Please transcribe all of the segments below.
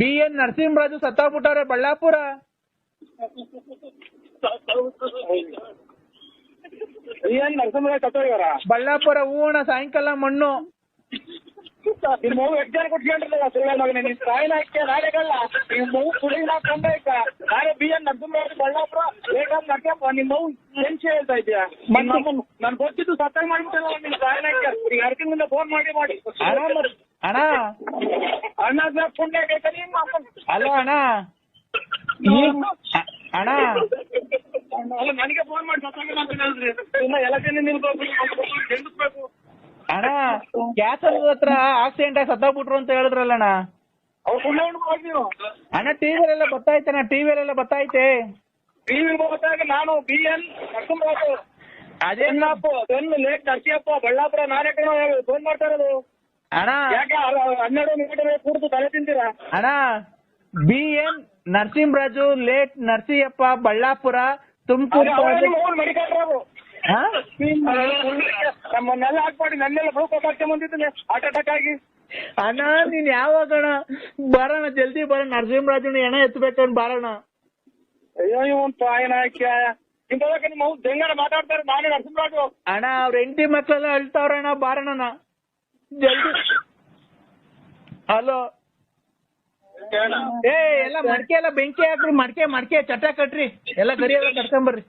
BN Narasimharaju ಸತ್ತೋಗ್ಬಿಟ್ಟವ್ರೆ Ballapura. BN Narasimharaj ಸತ್ತೋಗ್ಯಾರ Ballapura ಹೂವಣ ಸಾಯಂಕಾಲ ಮಣ್ಣು. ನಿಮ್ ಮಗು ಎಕ್ಸಾಮ್ ಕೊಟ್ಕೊಂಡ್ರಲ್ಲ ಸುಳ್ಳ ಮಗನೇ ನಿನ್ ತಾಯಿನ ಹಾಕಿ ನಾಳೆಗಲ್ಲ ನಿಮ್ ಮಗು ಸುಳಿನ ಹಾಕೊಂಡಾಯ್ಕ ನಾಳೆ BN ನರಸಿಂಹರಾಜ್ ಬಳ್ಳಾಪುರ ಬೇಕಂದ್ ನಡ್ಕಪ್ಪ ನಿಮ್ ಮಗು ಹೆಂಚೆ ಹೇಳ್ತಾ ಇದ್ಯಾ ನನ್ ಗೊತ್ತಿದ್ದು ಸತ್ತಾಗ ಮಾಡ್ಬಿಟ್ಟಲ್ಲ ನಿನ್ ತಾಯಿನ ಹಾಕಿ ಈಗ ಅರ್ಕಿಂದ ಫೋನ್ ಮಾಡಿ ಅಣ್ಣ ಅಣ್ಣ ಪುಣ್ಯ ಬೇಕಾ ನಿಮ್ಮ ಅಲ್ಲ ಅಣ್ಣ ಅಣ್ಣ ಅಲ್ಲ ನನಗೆ ಫೋನ್ ಮಾಡಿ ಸತ್ತಾಗ ಅಂತ ಹೇಳಿದ್ರಿ ಇನ್ನ ಎಲೆಕ್ಷನ್ ನಿಲ್ಬೇಕು ಅಣ್ಣ ಕ್ಯಾಸಲ್ ಹತ್ರ ಆಕ್ಸಿಡೆಂಟ್ ಆಗಿ ಸತ್ತೋಗ್ಬಿಟ್ರು ಅಂತ ಹೇಳಿದ್ರಲ್ಲಣ್ಣ. ಅವ್ರು ಪುಣ್ಯ ಉಂಟು ನೀವು ಅಣ್ಣ ಟಿವಿಯಲ್ಲೆಲ್ಲ ಬರ್ತಾಯ್ತಣ್ಣ, ಟಿವಿಯಲ್ಲೆಲ್ಲ ಬರ್ತಾಯ್ತೆ. ಟಿವಿ ಹೋದಾಗ ನಾನು BN ನರಸಿಂಹರಾಜು ಅದೇನಪ್ಪ ಲೇಟ್ ನರಸಿಯಪ್ಪ ಬಳ್ಳಾಪುರ ನಾನೇ ಫೋನ್ ಮಾಡ್ತಾ ಇರೋದು. ಅಣ್ಣ ಯಾಕೆ 12 ನಿಮಿಷ ಕೂರ್ತು ತಲೆ ತಿಂತೀರಾ? ಅಣ್ಣ BN ನರಸಿಂಹರಾಜು ಲೇಟ್ ನರಸಿಯಪ್ಪ ಬಳ್ಳಾಪುರ ತುಮಕೂರು ಮಡಿಕೊಂಡ್ರು ನಮ್ಮನ್ನೆಲ್ಲ ಹಾಕ್ಬಾಡಿ ನನ್ನೆಲ್ಲ ಬ್ಲೂಕೋಸ್ ಹಾಕಿ ಬಂದಿದ್ದೀನಿ ಹಾರ್ಟ್ ಅಟ್ಯಾಕ್ ಆಗಿ. ಅಣ್ಣ ನೀನ್ ಯಾವಾಗಣ ಬರೋಣ ಜಲ್ದಿ ಬರೋಣ ನರಸಿಂಹರಾಜು ಎಣ ಎತ್ತಬೇಕಂದ್ ಬರೋಣ. ಅಯ್ಯೋ ಇವನ್ ತಾಯಿನ ಹಾಕ್ಯ ಇಂಥದಕ್ಕೆ ನಿಮ್ಮ ಹೆಂಗನ ಮಾತಾಡ್ತಾರೆ ನಾನೇ ನರಸಿಂಹರಾಜು. ಅಣ್ಣ ಅವ್ರ ಹೆಂಡತಿ ಮಕ್ಕಳೆಲ್ಲ ಅಳ್ತಾವ್ರಣ್ಣ ಬಾರಣ್ಣ ಜಲ್ದಿ. ಹಲೋ ಏ ಎಲ್ಲ ಮಡ್ಕೆ ಎಲ್ಲ ಬೆಂಕಿ ಹಾಕ್ರಿ, ಮಡ್ಕೆ ಚಟ ಕಟ್ರಿ, ಎಲ್ಲ ಗರಿ ಎಲ್ಲ ಕಟ್ಕೊಂಬರ್ರಿ.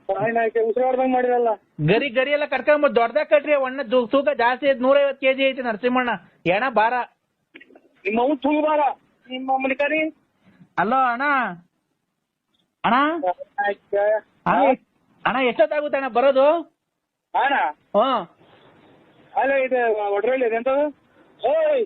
ತಾಯಿನ ಹಾಕಿ ಉಸಿರಾಡ್ದಂಗ್ ಮಾಡಿರಲ್ಲ ಗರಿ ಎಲ್ಲ ಕಟ್ಕೊಂಬರ್ ದೊಡ್ಡದಾಗ ಕಟ್ರಿ. ಒಣ್ಣ ತೂಕ ಜಾಸ್ತಿ ಐತಿ, 150 kg ಐತಿ ನರಸಿಂಹಣ್ಣ ಎಣ ಬಾರ. ನಿಮ್ಮ ತೂಗ ಬಾರ ನಿಮ್ಮ ಮನೆ ಕರಿ. ಅಲೋ ಅಣ್ಣ ಅಣ್ಣ ಎಷ್ಟೊತ್ತಾಗುತ್ತೆ ಅಣ್ಣ ಬರೋದು? ಅಣ್ಣ ಹ್ಮ್ ಅಲ್ಲ ಇದು ಒಡ್ರಲ್ಲಿ ಎಂತದು? ಓಯ್